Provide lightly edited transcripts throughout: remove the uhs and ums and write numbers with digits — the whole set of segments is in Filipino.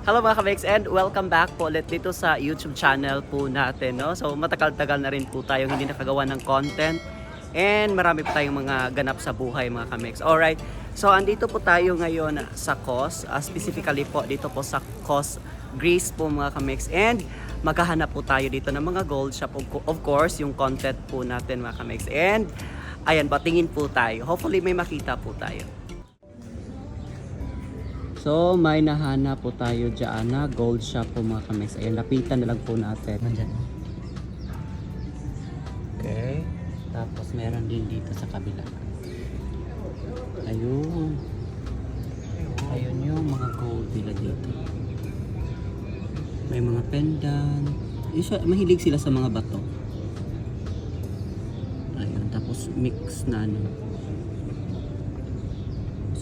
Hello mga ka-Mex and welcome back po ulit dito sa YouTube channel po natin. No? So matagal-tagal na rin po tayong hindi nakagawa ng content and marami po tayong mga ganap sa buhay mga ka-Mex. Alright, so andito po tayo ngayon sa COS, specifically po dito po sa COS Greece po mga ka-Mex, and maghahanap po tayo dito ng mga gold shop, of course yung content po natin mga ka-Mex. And ayan, patingin po tayo, hopefully may makita po tayo. So, may nahanap po tayo dyan na gold shop po mga ka-Mex. Ayan, lapitan na lang po natin. Nandyan. Okay. Tapos meron din dito sa kabila. Ayun. Ayun yung mga gold nila dito. May mga pendant. Mahilig sila sa mga bato. Ayun, tapos mix na ano.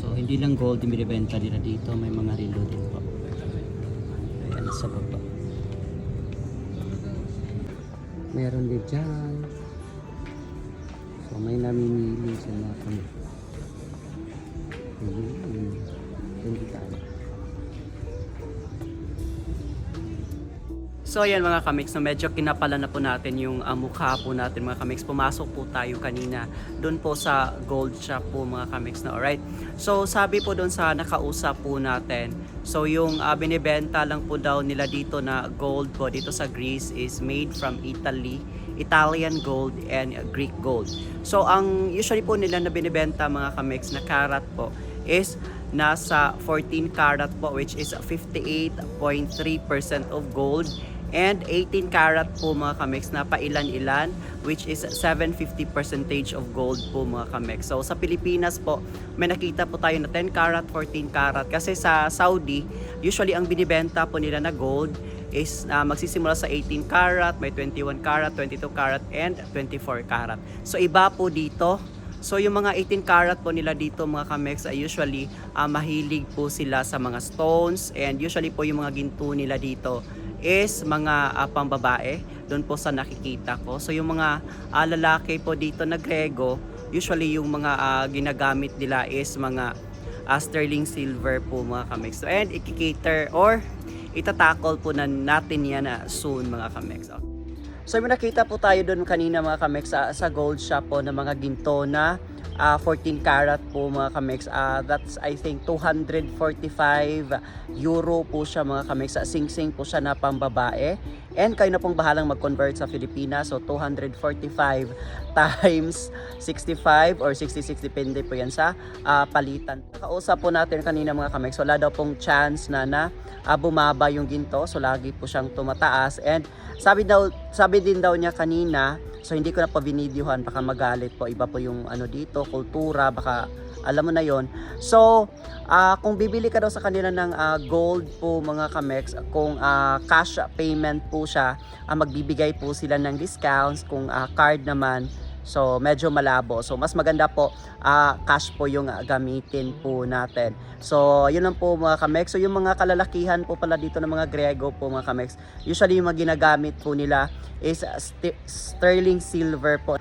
So, hindi lang gold yung binibenta nila dito. May mga relo din po. Ayan, nasa baba. Meron din dyan. So, may namimili sa mga kami. Hindi tayo. So ayan mga ka-Mex, no, medyo kinapala na po natin yung mukha po natin mga ka-Mex. Pumasok po tayo kanina doon po sa gold shop po mga ka-Mex na. Alright, so sabi po doon sa nakausap po natin, so yung binibenta lang po daw nila dito na gold po dito sa Greece is made from Italy, Italian gold and Greek gold. So ang usually po nila na binibenta mga ka-Mex na karat po is nasa 14 karat po, which is 58.3% of gold, and 18 karat po mga ka-Mex na pailan-ilan, which is 750% of gold po mga ka-Mex. So sa Pilipinas po, may nakita po tayo na 10 karat, 14 karat. Kasi sa Saudi, usually ang binibenta po nila na gold is magsisimula sa 18 karat, may 21 karat, 22 karat, and 24 karat. So iba po dito. So yung mga 18 karat po nila dito mga ka-Mex ay usually mahilig po sila sa mga stones, and usually po yung mga ginto nila dito is mga pambabae, doon po sa nakikita ko. So yung mga lalaki po dito na Grego, usually yung mga ginagamit nila is mga sterling silver po mga ka-Mex. So, and i-cater or itatakol po na natin yan soon mga ka-Mex. Okay. So may nakita po tayo doon kanina mga ka-Mex sa gold shop po na mga ginto na 14 karat po mga ka-Mex. That's I think 245 euro po siya mga ka-Mex. Sing-sing po siya na pambabae. And kayo na pong bahalang mag-convert sa Pilipinas. So 245 times 65 or 66, depende po yan sa palitan. Nakausap po natin kanina mga ka-Mex, wala daw pong chance na bumaba yung ginto. So lagi po siyang tumataas. And sabi din daw niya kanina, so hindi ko na pa binidyohan, baka magalit po, iba po yung ano dito, kultura, baka alam mo na yon. So kung bibili ka daw sa kanila ng gold po mga ka-Mex, kung cash payment po siya, magbibigay po sila ng discounts. Kung card naman, so medyo malabo. So mas maganda po cash po yung gamitin po natin. So yun lang po mga ka-Mex. So yung mga kalalakihan po pala dito ng mga Grego po mga ka-Mex, usually yung mga ginagamit po nila is sterling silver po,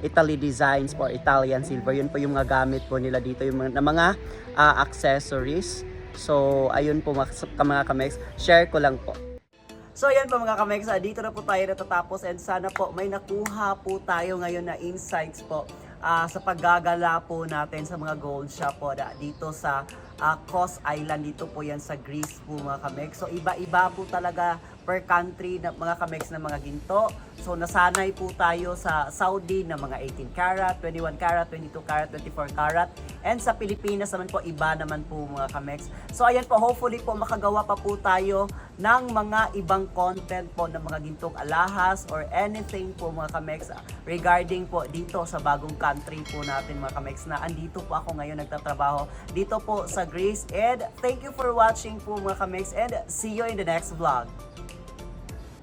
Italy designs po, Italian silver. Yun po yung mga gamit po nila dito, yung mga accessories. So ayun po mga ka-Mex, share ko lang po. So ayan po mga ka-Mex, dito na po tayo natatapos, and sana po may nakuha po tayo ngayon na insights po sa paggagala po natin sa mga gold shop po dito sa Kos Island. Dito po yan sa Greece po mga ka-Mex. So iba-iba po talaga per country na mga ka-Mex na mga ginto. So nasanay po tayo sa Saudi na mga 18 karat, 21 karat, 22 karat, 24 karat. And sa Pilipinas naman po, iba naman po mga ka-Mex. So ayan po, hopefully po makagawa pa po tayo ng mga ibang content po ng mga gintong alahas or anything po mga ka-Mex regarding po dito sa bagong country po natin mga ka-Mex, na andito po ako ngayon nagtatrabaho dito po sa Greece. And thank you for watching po mga ka-Mex, and see you in the next vlog.